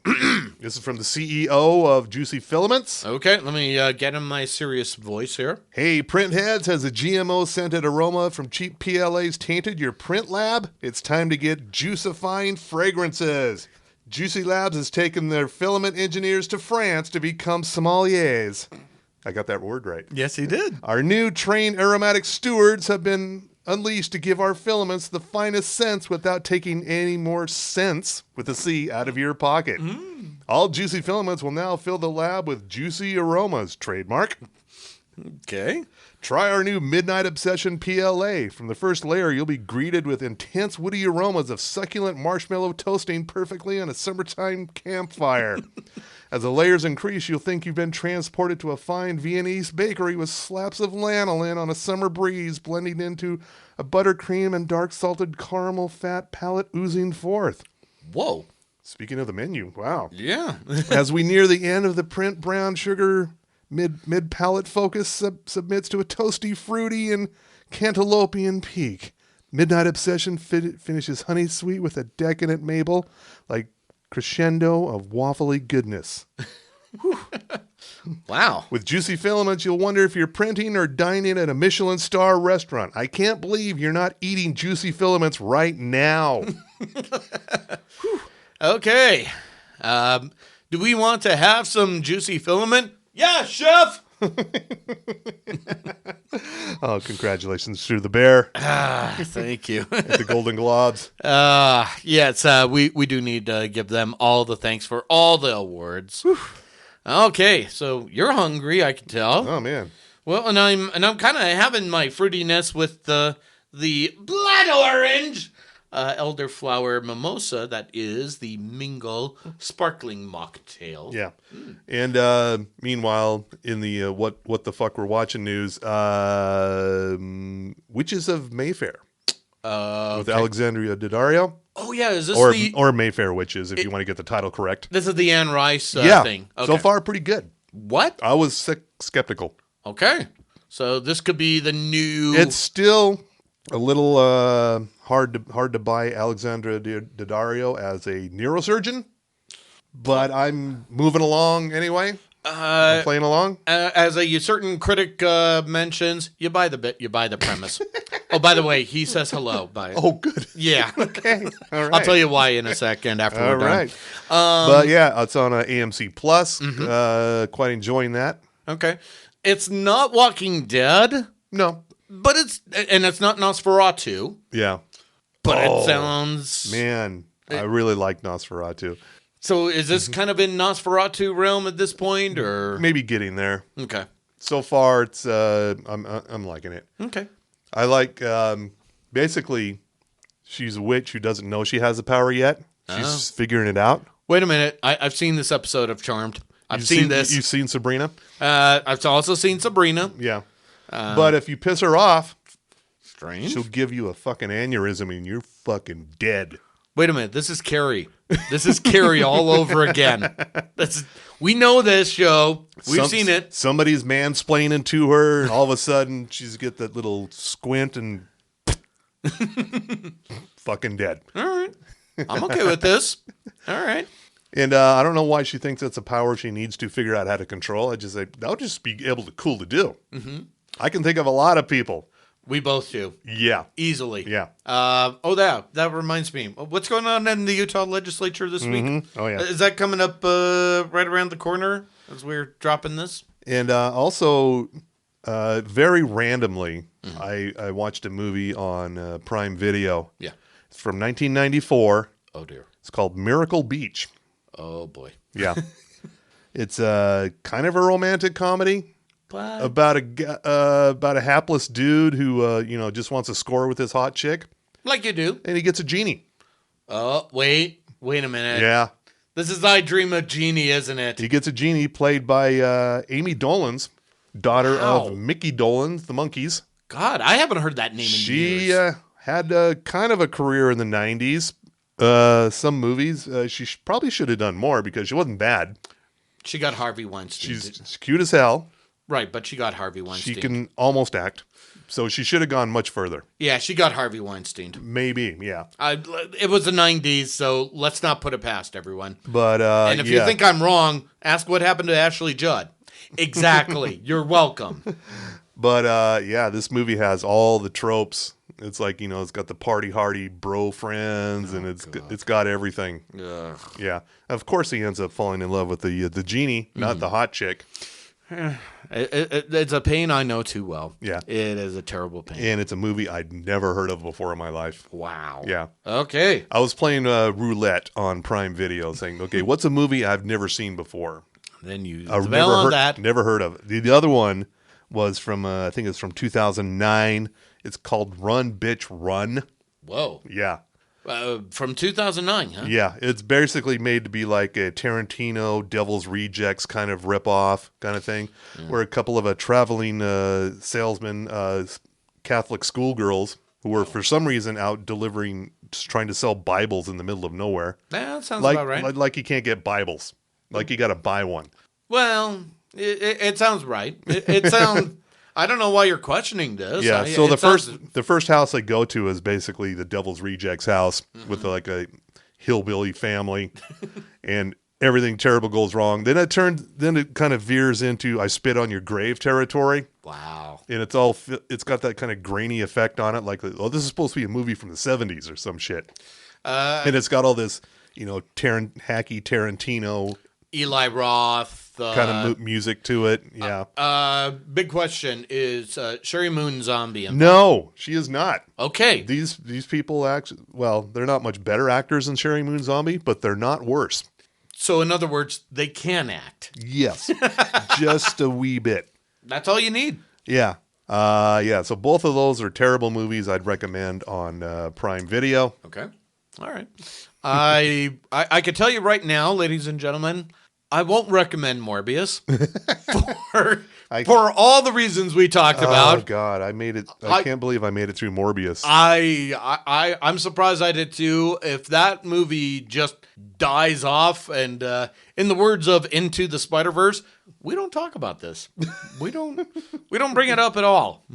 This is from the CEO of Juicy Filaments. Okay, let me get in my serious voice here. Hey, print heads, has a GMO-scented aroma from cheap PLAs tainted your print lab? It's time to get juicifying fragrances. Juicy Labs has taken their filament engineers to France to become sommeliers. I got that word right. Yes, he did. Our new trained aromatic stewards have been unleashed to give our filaments the finest scents without taking any more cents, with a C, out of your pocket. All Juicy Filaments will now fill the lab with juicy aromas. Trademark. Okay. Try our new Midnight Obsession PLA. From the first layer, you'll be greeted with intense woody aromas of succulent marshmallow toasting perfectly on a summertime campfire. As the layers increase, you'll think you've been transported to a fine Viennese bakery with slaps of lanolin on a summer breeze blending into a buttercream and dark salted caramel fat palate oozing forth. Whoa. Speaking of the menu, wow. Yeah. As we near the end of the print, brown sugar mid-palate focus submits to a toasty, fruity, and cantaloupean peak. Midnight Obsession finishes honey sweet with a decadent maple, like crescendo of waffly goodness. Wow. With Juicy Filaments, you'll wonder if you're printing or dining at a Michelin star restaurant. I can't believe you're not eating Juicy Filaments right now. Okay. Do we want to have some Juicy Filament? Yeah, chef. Oh, congratulations to the bear. Thank you. At the Golden Globes. Yes, we do need to give them all the thanks for all the awards. Okay, so you're hungry, I can tell. Oh man. Well, and I'm kind of having my fruitiness with the blood orange elderflower mimosa that is the Mingle sparkling mocktail. Yeah. And meanwhile, in the what the fuck we're watching news, Witches of Mayfair with Alexandria Daddario. Oh yeah, is this or Mayfair Witches if you want to get the title correct? This is the Anne Rice thing. Okay. So far pretty good. What? I was skeptical. Okay. So this could be the new... It's still a little hard to buy Alexandra Daddario as a neurosurgeon, but I'm moving along anyway. I'm playing along. As a certain critic mentions, you buy the bit, you buy the premise. Oh, by the way, he says hello. Bye. Oh, good. Yeah. Okay. All right. I'll tell you why in a second after All we're done. right. But yeah, it's on AMC Plus. Quite enjoying that. Okay. It's not Walking Dead, No. but it's not Nosferatu, Yeah. but it sounds... Man, I really like Nosferatu. So is this kind of in Nosferatu realm at this point, or... Maybe getting there. Okay. So far, it's I'm liking it. Okay. I like basically she's a witch who doesn't know she has the power yet. She's figuring it out. Wait a minute. I've seen this episode of Charmed. I've seen this. You've seen Sabrina? I've also seen Sabrina. Yeah. But if you piss her off, Strange. she'll give you a fucking aneurysm and you're fucking dead. Wait a minute. This is Carrie. This is Carrie all over again. We know this show. We've seen it. Somebody's mansplaining to her, and all of a sudden she's get that little squint and fucking dead. All right. I'm okay with this. All right. And I don't know why she thinks that's a power she needs to figure out how to control. I just say that would just be cool to do. Mm-hmm. I can think of a lot of people. We both do. Yeah. Easily. Yeah. That reminds me. What's going on in the Utah legislature this week? Oh, yeah. Is that coming up right around the corner as we're dropping this? And also, very randomly, I watched a movie on Prime Video. Yeah. It's from 1994. Oh, dear. It's called Miracle Beach. Oh, boy. Yeah. It's kind of a romantic comedy. What? About a hapless dude who just wants to score with his hot chick, Like you do. and he gets a genie. Oh, wait a minute. Yeah, This is I Dream of Jeannie, isn't it? he gets a genie played by Amy Dolenz, daughter Wow. of Mickey Dolenz, the Monkees. God, I haven't heard that name in She years. had kind of a career in the '90s. Some movies she probably should have done more because she wasn't bad. She got Harvey Weinstein. She's cute as hell. Right, but she got Harvey Weinstein. She can almost act, so she should have gone much further. Yeah, she got Harvey Weinstein. Maybe, yeah. It was the 90s, so let's not put it past everyone. But And if you think I'm wrong, ask what happened to Ashley Judd. Exactly. You're welcome. But yeah, this movie has all the tropes. It's like, it's got the party hardy bro friends, and it's got everything. Ugh. Yeah. Of course, he ends up falling in love with the genie, not the hot chick. It's a pain I know too well. Yeah. It is a terrible pain. And it's a movie I'd never heard of before in my life. Wow. Yeah. Okay. I was playing roulette on Prime Video, saying, "Okay, what's a movie I've never seen before?" Then you I've dwell on that. Never heard of it. The other one was from I think it's from 2009. It's called Run Bitch Run. Whoa. Yeah. From 2009, huh? Yeah, it's basically made to be like a Tarantino Devil's Rejects kind of ripoff kind of thing, where a couple of traveling salesmen, Catholic schoolgirls, who were for some reason out delivering, just trying to sell Bibles in the middle of nowhere. Yeah, that sounds Like, about right. like you can't get Bibles. Like you got to buy one. Well, it sounds right. It sounds... I don't know why you're questioning this. Yeah, so the first house I go to is basically the Devil's Rejects house with like a hillbilly family, and everything terrible goes wrong. Then it kind of veers into I spit on your grave territory. Wow. And it's got that kind of grainy effect on it, like this is supposed to be a movie from the 70s or some shit. And it's got all this, hacky Tarantino Eli Roth. kind of music to it. Yeah. Big question is Sherry Moon zombie? No, she is not. Okay. These people actually, well, they're not much better actors than Sherry Moon Zombie, but they're not worse. So in other words, they can act. Yes, just a wee bit. That's all you need. Yeah. Yeah. So both of those are terrible movies I'd recommend on Prime Video. Okay. All right. I can tell you right now, ladies and gentlemen, I won't recommend Morbius for all the reasons we talked about. Oh God, I made it. I can't believe I made it through Morbius. I'm surprised I did too. If that movie just dies off, and in the words of Into the Spider-Verse, we don't talk about this. We don't bring it up at all.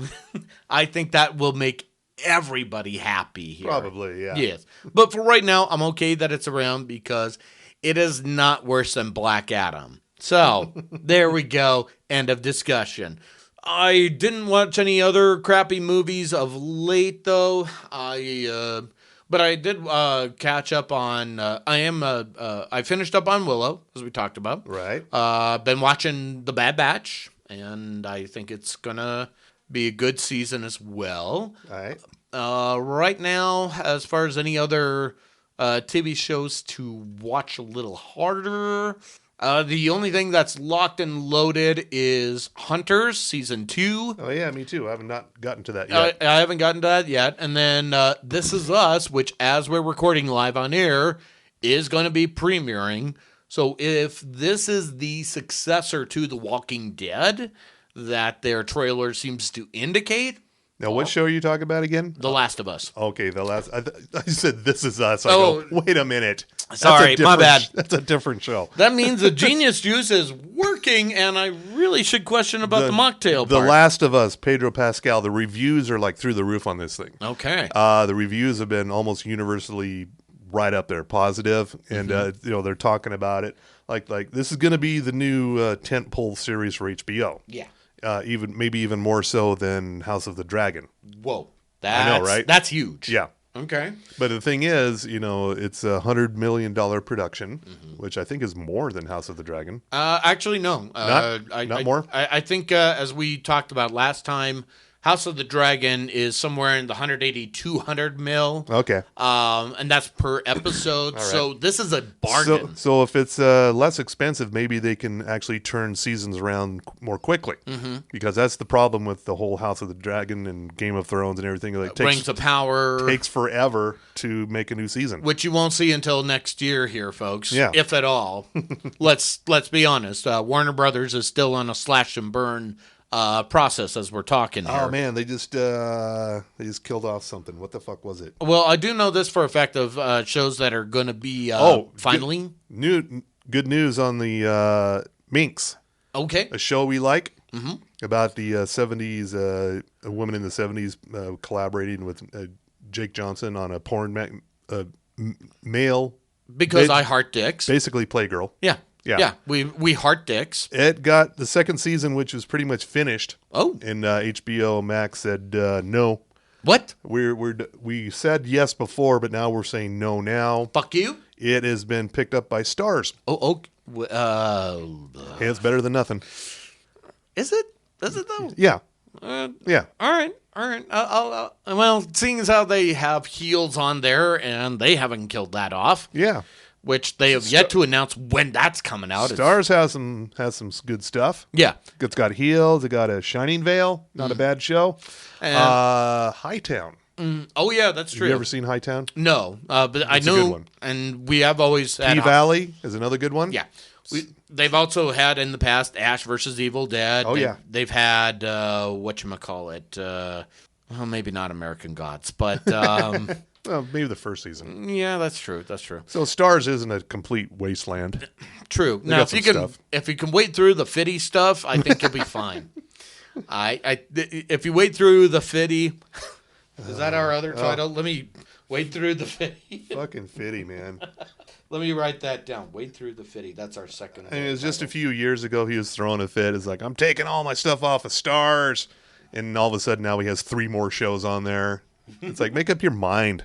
I think that will make everybody happy here. Probably, yeah. Yes. But for right now, I'm okay that it's around because it is not worse than Black Adam. So, there we go. End of discussion. I didn't watch any other crappy movies of late, though. But I did catch up on. I finished up on Willow, as we talked about. Right. Been watching The Bad Batch, and I think it's gonna be a good season as well. All right. Right now, as far as any other TV shows to watch a little harder. The only thing that's locked and loaded is Hunters Season 2. Oh, yeah, me too. I have not gotten to that yet. I haven't gotten to that yet. And then This Is Us, which, as we're recording live on air, is going to be premiering. So if this is the successor to The Walking Dead that their trailer seems to indicate... Now, what show are you talking about again? The Last of Us. Okay, The Last... I said This Is Us. I Oh. go, wait a minute. Sorry, my bad. That's a different show. That means the genius juice is working, and I really should question about the mocktail The part. Last of Us, Pedro Pascal, the reviews are like through the roof on this thing. Okay. The reviews have been almost universally right up there, positive, and they're talking about it like this is going to be the new tentpole series for HBO. Yeah. Maybe even more so than House of the Dragon. Whoa. I know, right? That's huge. Yeah. Okay. But the thing is, it's $100 million production, which I think is more than House of the Dragon. Actually, no. Not more? I think, as we talked about last time, House of the Dragon is somewhere in the 180, 200 mil. Okay. And that's per episode. Right. So this is a bargain. So if it's less expensive, maybe they can actually turn seasons around more quickly. Mm-hmm. Because that's the problem with the whole House of the Dragon and Game of Thrones and everything. Like, Rings of Power. Takes forever to make a new season. Which you won't see until next year here, folks. Yeah. If at all. Let's be honest. Warner Brothers is still on a slash and burn process as we're talking here. Oh man, they just killed off something. What the fuck was it? Well, I do know this for a fact of shows that are going to be finally good news on the Minx. Okay, a show we like about the 70s, a woman in the 70s collaborating with Jake Johnson on a porn male. Because I heart dicks. Basically, Playgirl. Yeah. Yeah, we heart dicks. It got the second season, which was pretty much finished. Oh, and HBO Max said no. What? We said yes before, but now we're saying no now. Fuck you. It has been picked up by Stars. Oh, hey, it's better than nothing. Is it? Is it though? Yeah. Yeah. All right. Well, seeing as how they have heels on there and they haven't killed that off. Yeah. Which they have yet to announce when that's coming out. Stars has some good stuff. Yeah. It's got Heels. It got a Shining Veil. Not a bad show. Hightown. Oh, yeah, that's true. Have you ever seen Hightown? No. But I know. A good one. And we have always had... P-Valley is another good one. Yeah. They've also had in the past Ash versus Evil Dead. Oh, yeah. They've had, whatchamacallit, maybe not American Gods, but... Well, maybe the first season. Yeah, that's true. That's true. So Stars isn't a complete wasteland. True. Now, if you can wait through the Fitty stuff, I think you'll be fine. If you wait through the Fitty, is that our other title? Let me wait through the Fitty. Fucking Fitty, man. Let me write that down. Wait through the Fitty. That's our second. I mean, it was just a few years ago he was throwing a fit. It's like, I'm taking all my stuff off of Stars. And all of a sudden now he has 3 more shows on there. It's like, make up your mind.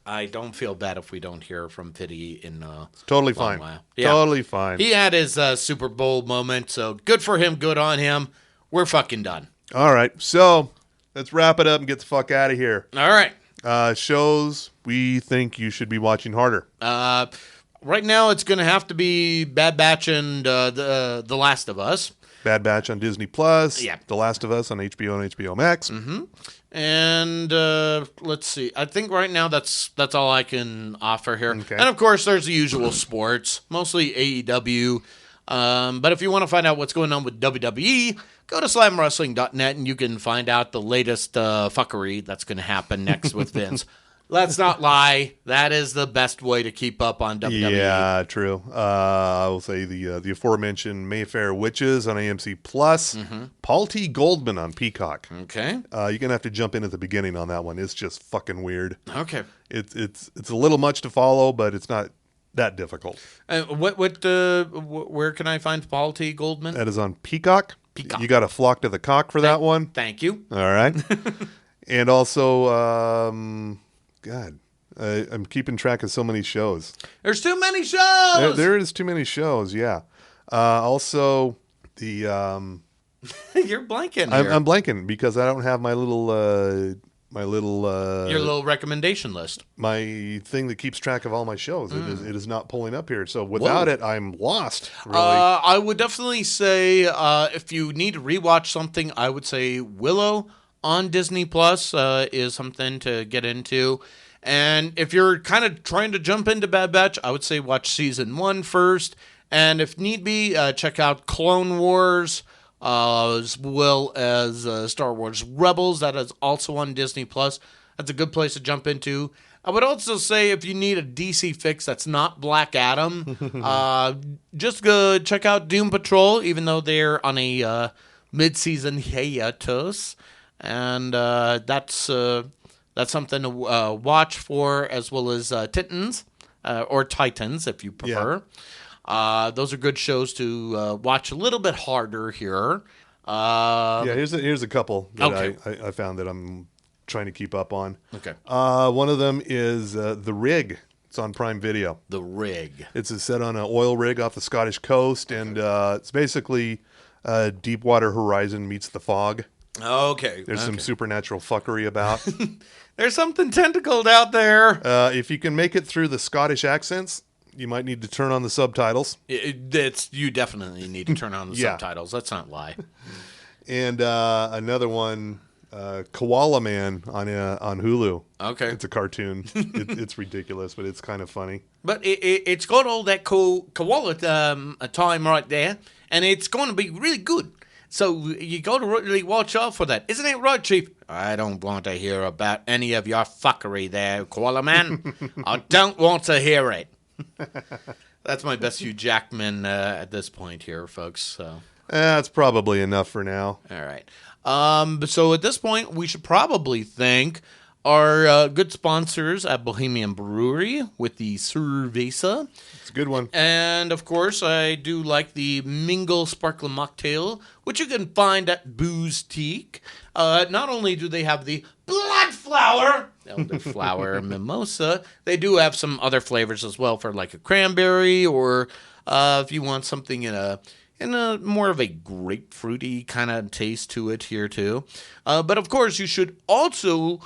I don't feel bad if we don't hear from Fitty in it's totally fine. Yeah. Totally fine. He had his Super Bowl moment, so good for him, good on him. We're fucking done. All right, so let's wrap it up and get the fuck out of here. All right. Shows we think you should be watching harder. Right now, it's going to have to be Bad Batch and The Last of Us. Bad Batch on Disney Plus. Yeah. The Last of Us on HBO and HBO Max. Mm-hmm. And let's see. I think right now that's all I can offer here. Okay. And of course, there's the usual sports, mostly AEW. But if you want to find out what's going on with WWE, go to slamwrestling.net and you can find out the latest fuckery that's going to happen next with Vince. Let's not lie. That is the best way to keep up on WWE. Yeah, true. I will say the aforementioned Mayfair Witches on AMC Plus. Paul T. Goldman on Peacock. Okay. You're gonna have to jump in at the beginning on that one. It's just fucking weird. Okay. It's a little much to follow, but it's not that difficult. Where can I find Paul T. Goldman? That is on Peacock. Peacock. You got to flock to the cock for that one. Thank you. All right. And also, God, I'm keeping track of so many shows. There's too many shows. There is too many shows. Yeah. Also, the You're blanking here. I'm blanking because I don't have my little your little recommendation list. my thing that keeps track of all my shows. It is not pulling up here. So without it, I'm lost. Really. I would definitely say if you need to rewatch something, I would say Willow on Disney Plus is something to get into. And if you're kind of trying to jump into Bad Batch, I would say watch season 1 first. And if need be, check out Clone Wars, as well as Star Wars Rebels. That is also on Disney Plus. That's a good place to jump into. I would also say if you need a DC fix that's not Black Adam, just go check out Doom Patrol, even though they're on a mid-season hiatus. And that's something to watch for, as well as Titans, or Titans, if you prefer. Those are good shows to watch a little bit harder here. Here's a couple that Okay. I found that I'm trying to keep up on. Okay. One of them is The Rig. It's on Prime Video. The Rig. It's set on an oil rig off the Scottish coast, and it's basically Deepwater Horizon meets The Fog. Okay. There's some supernatural fuckery about. There's something tentacled out there. If you can make it through the Scottish accents, you might need to turn on the subtitles. You definitely need to turn on the Yeah. subtitles. Let's not lie. And another one, Koala Man on Hulu. Okay. It's a cartoon. It's ridiculous, but it's kind of funny. But it's got all that koala time right there, and it's going to be really good. So you got to really watch out for that. Isn't it right, Chief? I don't want to hear about any of your fuckery there, Koala Man. I don't want to hear it. That's my best Hugh Jackman at this point here, folks. So That's probably enough for now. all right. So at this point, we should probably thank our good sponsors at Bohemian Brewery with the Cerveza. It's a good one. And, of course, I do like the Mingle Sparkling Mocktail, which you can find at Boozteak. Not only do they have the Bloodflower, Elderflower Mimosa, they do have some other flavors as well for like a cranberry, or if you want something in a more of a grapefruity kind of taste to it here too. But, of course, you should also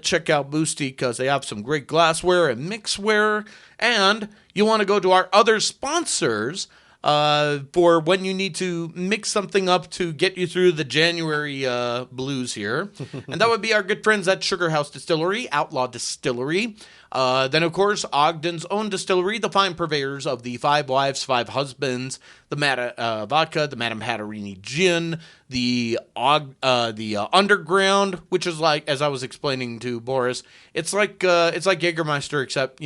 check out Boosty because they have some great glassware and mixware. And you want to go to our other sponsors for when you need to mix something up to get you through the January blues here. And that would be our good friends at Sugar House Distillery, Outlaw Distillery. Then, of course, Ogden's own distillery, the fine purveyors of the Five Wives, Five Husbands, the vodka, the Madame Hatterini gin, the Underground, which is like, as I was explaining to Boris, it's like Jägermeister, except,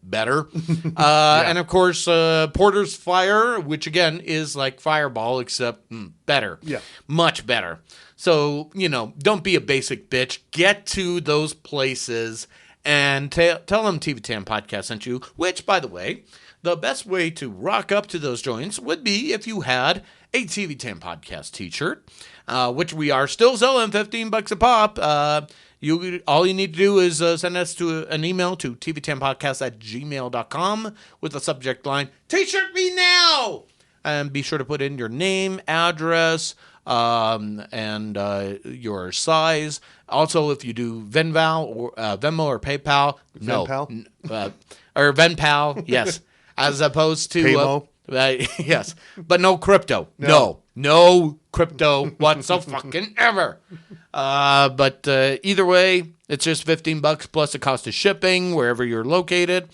better. And, of course, Porter's Fire, which, again, is like Fireball, except better. Yeah. Much better. So, don't be a basic bitch. Get to those places and tell them TV Tam Podcast sent you, which, by the way, the best way to rock up to those joints would be if you had a TV Tam Podcast t-shirt, which we are still selling $15 a pop. All you need to do is send us an email to tvtampodcast@gmail.com with the subject line, T-shirt me now! And be sure to put in your name, address, and your size. Also, if you do Venmo or PayPal, Venpal? or Venpal, yes, as opposed to Paymo? yes, but no crypto. No crypto whatsoever. But either way, it's just $15 plus the cost of shipping wherever you're located.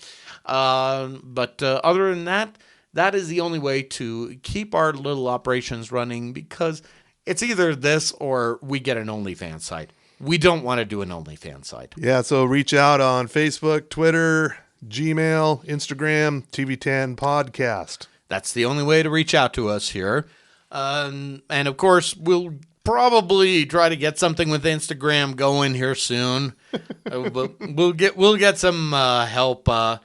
But other than that, that is the only way to keep our little operations running, because it's either this or we get an OnlyFans site. we don't want to do an OnlyFans site. Yeah, so reach out on Facebook, Twitter, Gmail, Instagram, TV10 Podcast. That's the only way to reach out to us here. And of course, we'll probably try to get something with Instagram going here soon. We'll get some help. I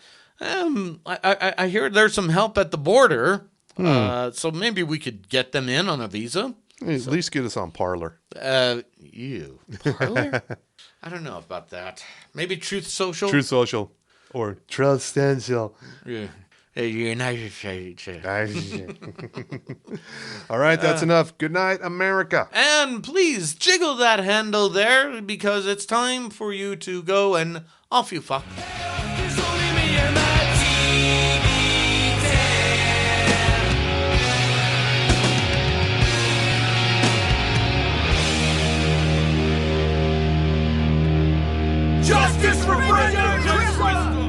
hear there's some help at the border, so maybe we could get them in on a visa. At least get us on Parler. Parler? I don't know about that. Maybe Truth Social. Truth Social or Trust Essential. Yeah. United States. All right, that's enough. Good night, America. And please jiggle that handle there because it's time for you to go and off you fuck. Justice for Fred!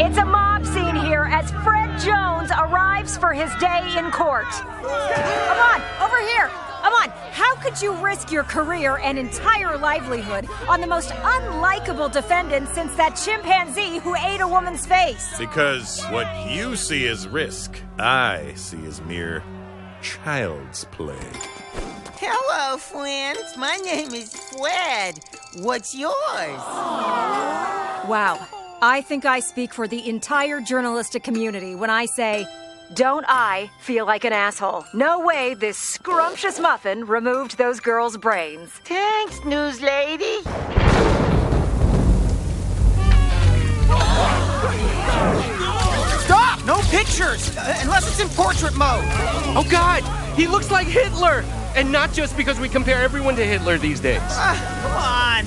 It's a mob scene here as Fred Jones arrives for his day in court. Come on, over here. Come on. How could you risk your career and entire livelihood on the most unlikable defendant since that chimpanzee who ate a woman's face? Because what you see as risk, I see as mere child's play. Hello, friends. My name is Fred. What's yours? Wow. I think I speak for the entire journalistic community when I say, don't I feel like an asshole? No way this scrumptious muffin removed those girls' brains. Thanks, news lady. Stop! No pictures! Unless it's in portrait mode. Oh, God! He looks like Hitler! And not just because we compare everyone to Hitler these days. Come on.